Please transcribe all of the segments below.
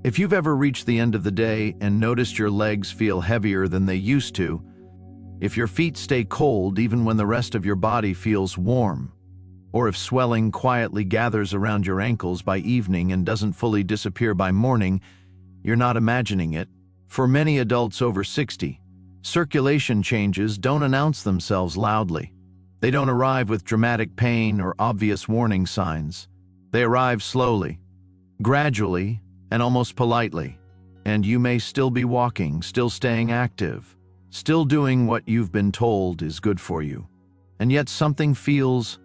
If you've ever reached the end of the day and noticed your legs feel heavier than they used to, if your feet stay cold even when the rest of your body feels warm, or if swelling quietly gathers around your ankles by evening and doesn't fully disappear by morning, you're not imagining it. For many adults over 60, circulation changes don't announce themselves loudly. They don't arrive with dramatic pain or obvious warning signs. They arrive slowly, gradually, and almost politely. And you may still be walking, still staying active, still doing what you've been told is good for you. And yet something feels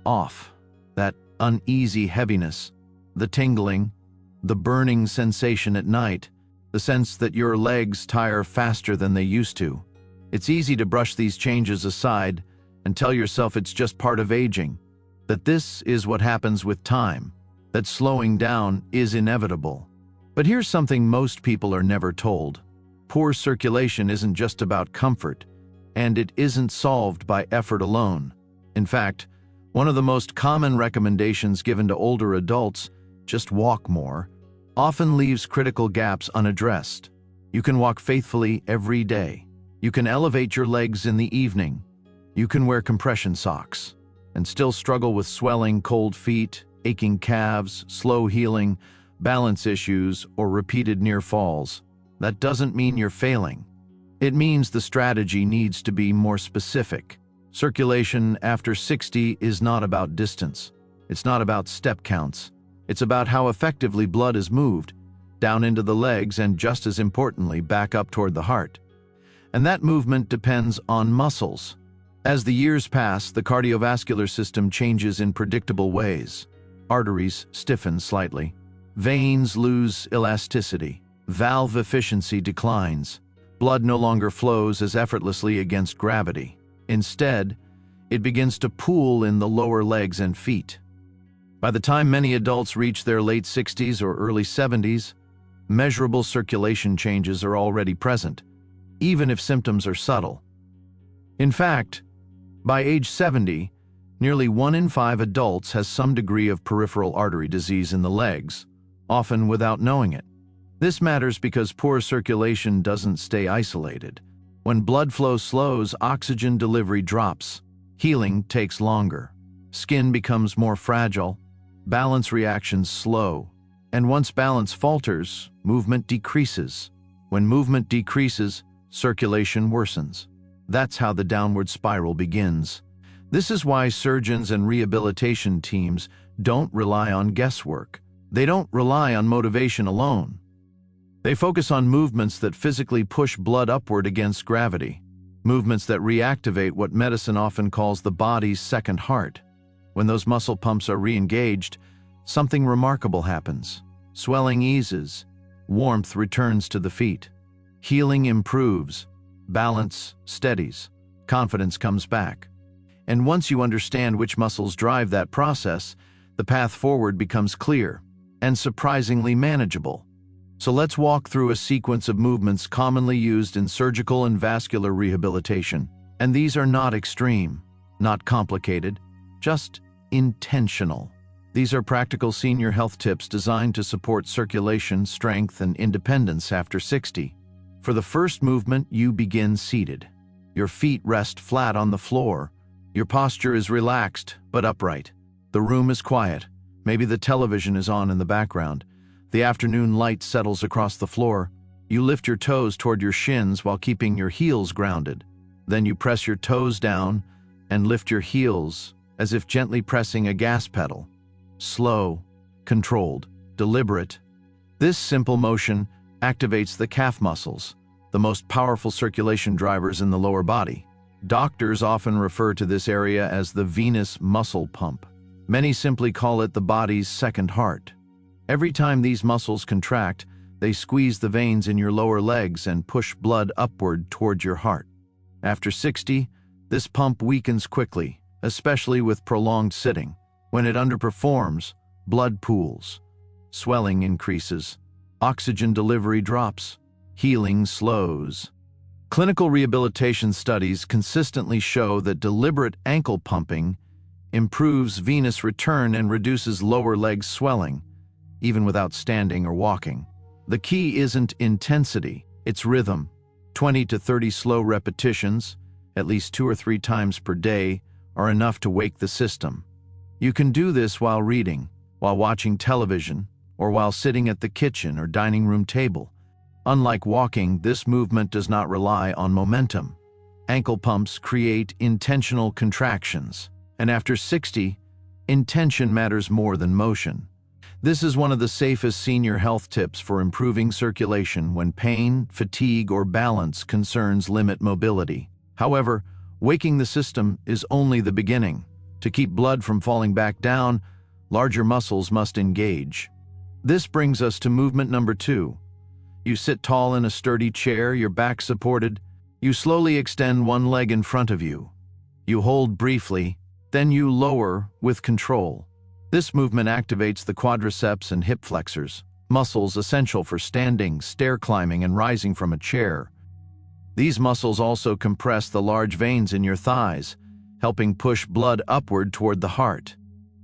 off. That uneasy heaviness, the tingling, the burning sensation at night, the sense that your legs tire faster than they used to. It's easy to brush these changes aside and tell yourself it's just part of aging, that this is what happens with time, that slowing down is inevitable. But here's something most people are never told. Poor circulation isn't just about comfort, and it isn't solved by effort alone. In fact, one of the most common recommendations given to older adults, just walk more, often leaves critical gaps unaddressed. You can walk faithfully every day. You can elevate your legs in the evening. You can wear compression socks and still struggle with swelling, cold feet, aching calves, slow healing, balance issues, or repeated near falls. That doesn't mean you're failing. It means the strategy needs to be more specific. Circulation after 60 is not about distance. It's not about step counts. It's about how effectively blood is moved down into the legs and, just as importantly, back up toward the heart. And that movement depends on muscles. As the years pass, the cardiovascular system changes in predictable ways. Arteries stiffen slightly. Veins lose elasticity. Valve efficiency declines. Blood no longer flows as effortlessly against gravity. Instead, it begins to pool in the lower legs and feet. By the time many adults reach their late 60s or early 70s, measurable circulation changes are already present, even if symptoms are subtle. In fact, by age 70, nearly 1 in 5 adults has some degree of peripheral artery disease in the legs, often without knowing it. This matters because poor circulation doesn't stay isolated. When blood flow slows, oxygen delivery drops. Healing takes longer. Skin becomes more fragile. Balance reactions slow. And once balance falters, movement decreases. When movement decreases, circulation worsens. That's how the downward spiral begins. This is why surgeons and rehabilitation teams don't rely on guesswork. They don't rely on motivation alone. They focus on movements that physically push blood upward against gravity, movements that reactivate what medicine often calls the body's second heart. When those muscle pumps are re-engaged, something remarkable happens. Swelling eases, warmth returns to the feet, healing improves, balance steadies, confidence comes back. And once you understand which muscles drive that process, the path forward becomes clear and surprisingly manageable. So let's walk through a sequence of movements commonly used in surgical and vascular rehabilitation. And these are not extreme, not complicated, just intentional. These are practical senior health tips designed to support circulation, strength, and independence after 60. For the first movement, you begin seated. Your feet rest flat on the floor. Your posture is relaxed but upright. The room is quiet. Maybe the television is on in the background. The afternoon light settles across the floor. You lift your toes toward your shins while keeping your heels grounded. Then you press your toes down and lift your heels as if gently pressing a gas pedal. Slow, controlled, deliberate. This simple motion activates the calf muscles, the most powerful circulation drivers in the lower body. Doctors often refer to this area as the venous muscle pump. Many simply call it the body's second heart. Every time these muscles contract, they squeeze the veins in your lower legs and push blood upward toward your heart. After 60, this pump weakens quickly, especially with prolonged sitting. When it underperforms, blood pools, swelling increases, oxygen delivery drops, healing slows. Clinical rehabilitation studies consistently show that deliberate ankle pumping improves venous return and reduces lower leg swelling, even without standing or walking. The key isn't intensity, it's rhythm. 20 to 30 slow repetitions, at least 2 or 3 times per day, are enough to wake the system. You can do this while reading, while watching television, or while sitting at the kitchen or dining room table. Unlike walking, this movement does not rely on momentum. Ankle pumps create intentional contractions, and after 60, intention matters more than motion. This is one of the safest senior health tips for improving circulation when pain, fatigue, or balance concerns limit mobility. However, waking the system is only the beginning. To keep blood from falling back down, larger muscles must engage. This brings us to movement number 2. You sit tall in a sturdy chair, your back supported. You slowly extend one leg in front of you. You hold briefly, then you lower with control. This movement activates the quadriceps and hip flexors, muscles essential for standing, stair climbing, and rising from a chair. These muscles also compress the large veins in your thighs, helping push blood upward toward the heart.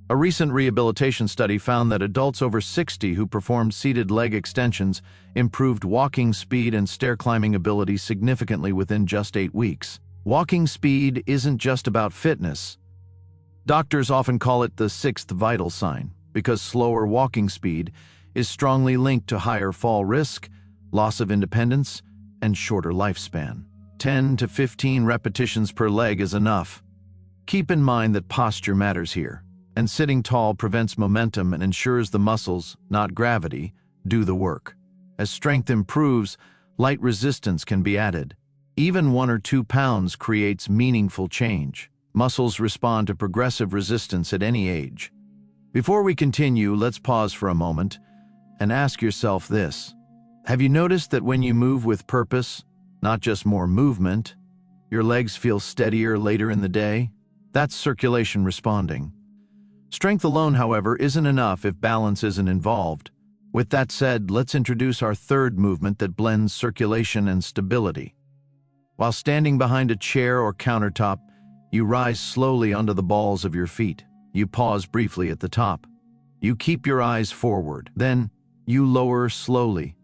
A recent rehabilitation study found that adults over 60 who performed seated leg extensions improved walking speed and stair climbing ability significantly within just 8 weeks. Walking speed isn't just about fitness. Doctors often call it the 6th vital sign because slower walking speed is strongly linked to higher fall risk, loss of independence, and shorter lifespan. 10 to 15 repetitions per leg is enough. Keep in mind that posture matters here, and sitting tall prevents momentum and ensures the muscles, not gravity, do the work. As strength improves, light resistance can be added. Even 1 or 2 pounds creates meaningful change. Muscles respond to progressive resistance at any age. Before we continue, let's pause for a moment and ask yourself this. Have you noticed that when you move with purpose, not just more movement, your legs feel steadier later in the day? That's circulation responding. Strength alone, however, isn't enough if balance isn't involved. With that said, let's introduce our third movement that blends circulation and stability. While standing behind a chair or countertop, you rise slowly onto the balls of your feet. You pause briefly at the top. You keep your eyes forward. Then, you lower slowly.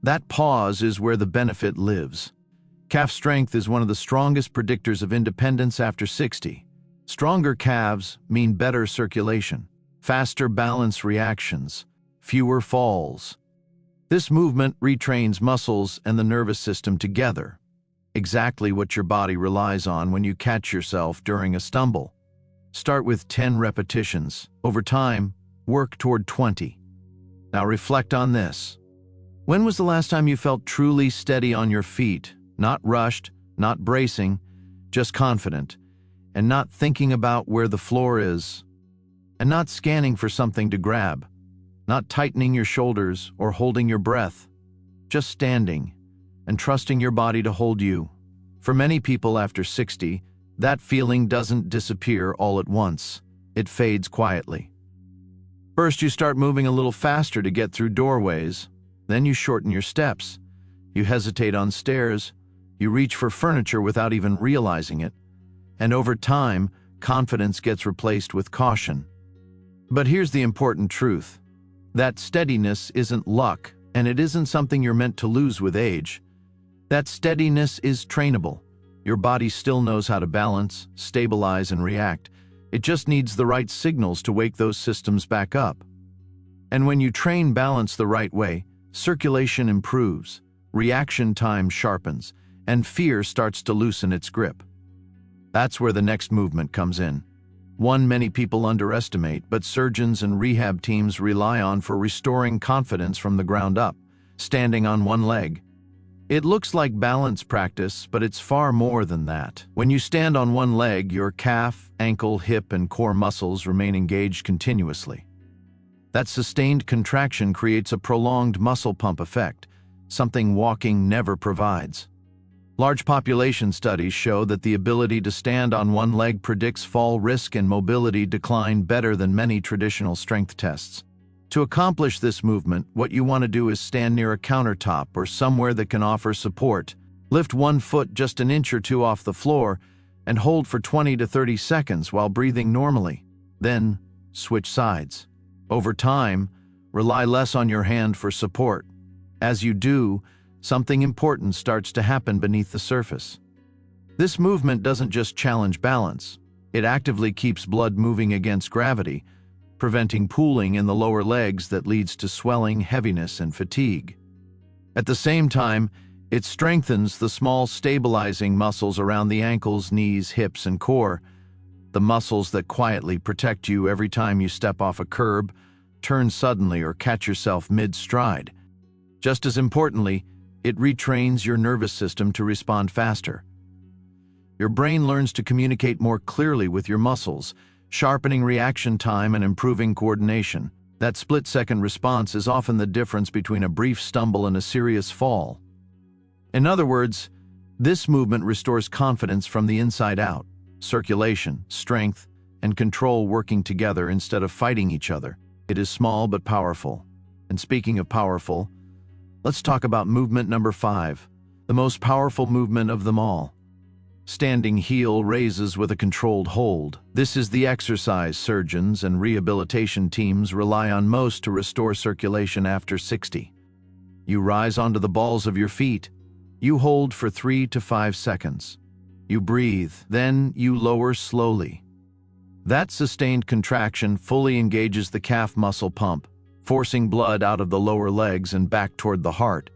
That pause is where the benefit lives. Calf strength is one of the strongest predictors of independence after 60. Stronger calves mean better circulation, faster balance reactions, fewer falls. This movement retrains muscles and the nervous system together, exactly what your body relies on when you catch yourself during a stumble. Start with 10 repetitions. Over time, work toward 20. Now reflect on this. When was the last time you felt truly steady on your feet, not rushed, not bracing, just confident, and not thinking about where the floor is, and not scanning for something to grab, not tightening your shoulders or holding your breath, just standing and trusting your body to hold you? For many people after 60, that feeling doesn't disappear all at once. It fades quietly. First, you start moving a little faster to get through doorways. Then you shorten your steps. You hesitate on stairs. You reach for furniture without even realizing it. And over time, confidence gets replaced with caution. But here's the important truth. That steadiness isn't luck, and it isn't something you're meant to lose with age. That steadiness is trainable. Your body still knows how to balance, stabilize, and react. It just needs the right signals to wake those systems back up. And when you train balance the right way, circulation improves, reaction time sharpens, and fear starts to loosen its grip. That's where the next movement comes in. One many people underestimate, but surgeons and rehab teams rely on for restoring confidence from the ground up, standing on one leg. It looks like balance practice, but it's far more than that. When you stand on one leg, your calf, ankle, hip, and core muscles remain engaged continuously. That sustained contraction creates a prolonged muscle pump effect, something walking never provides. Large population studies show that the ability to stand on one leg predicts fall risk and mobility decline better than many traditional strength tests. To accomplish this movement, what you want to do is stand near a countertop or somewhere that can offer support. Lift one foot just an inch or two off the floor and hold for 20 to 30 seconds while breathing normally. Then, switch sides. Over time, rely less on your hand for support. As you do, something important starts to happen beneath the surface. This movement doesn't just challenge balance, it actively keeps blood moving against gravity, preventing pooling in the lower legs that leads to swelling, heaviness, and fatigue. At the same time, it strengthens the small stabilizing muscles around the ankles, knees, hips, and core, the muscles that quietly protect you every time you step off a curb, turn suddenly, or catch yourself mid-stride. Just as importantly, it retrains your nervous system to respond faster. Your brain learns to communicate more clearly with your muscles, sharpening reaction time and improving coordination. That split-second response is often the difference between a brief stumble and a serious fall. In other words, this movement restores confidence from the inside out, circulation, strength, and control working together instead of fighting each other. It is small but powerful. And speaking of powerful, let's talk about movement number 5, the most powerful movement of them all. Standing heel raises with a controlled hold. This is the exercise surgeons and rehabilitation teams rely on most to restore circulation after 60. You rise onto the balls of your feet. You hold for 3 to 5 seconds. You breathe, then you lower slowly. That sustained contraction fully engages the calf muscle pump, forcing blood out of the lower legs and back toward the heart.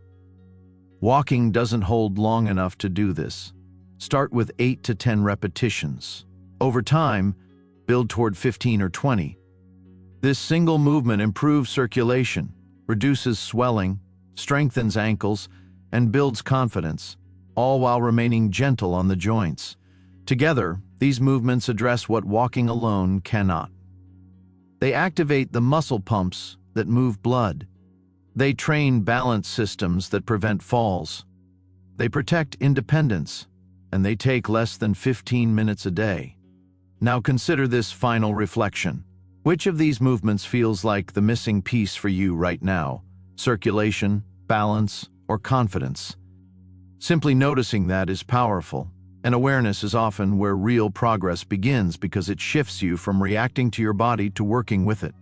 Walking doesn't hold long enough to do this. Start with 8 to 10 repetitions. Over time, build toward 15 or 20. This single movement improves circulation, reduces swelling, strengthens ankles, and builds confidence, all while remaining gentle on the joints. Together, these movements address what walking alone cannot. They activate the muscle pumps that move blood. They train balance systems that prevent falls. They protect independence, and they take less than 15 minutes a day. Now consider this final reflection. Which of these movements feels like the missing piece for you right now? Circulation, balance, or confidence? Simply noticing that is powerful, and awareness is often where real progress begins because it shifts you from reacting to your body to working with it.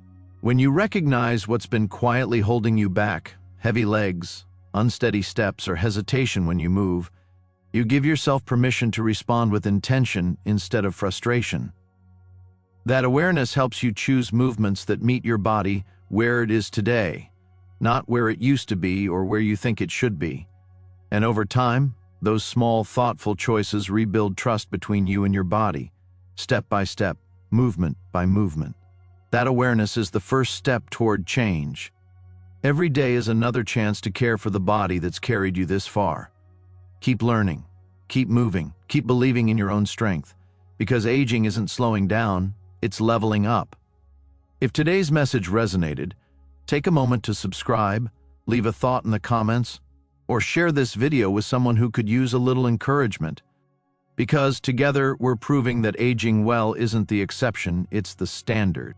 When you recognize what's been quietly holding you back, heavy legs, unsteady steps, or hesitation when you move, you give yourself permission to respond with intention instead of frustration. That awareness helps you choose movements that meet your body where it is today, not where it used to be or where you think it should be. And over time, those small, thoughtful choices rebuild trust between you and your body, step by step, movement by movement. That awareness is the first step toward change. Every day is another chance to care for the body that's carried you this far. Keep learning, keep moving, keep believing in your own strength, because aging isn't slowing down, it's leveling up. If today's message resonated, take a moment to subscribe, leave a thought in the comments, or share this video with someone who could use a little encouragement. Because together we're proving that aging well isn't the exception, it's the standard.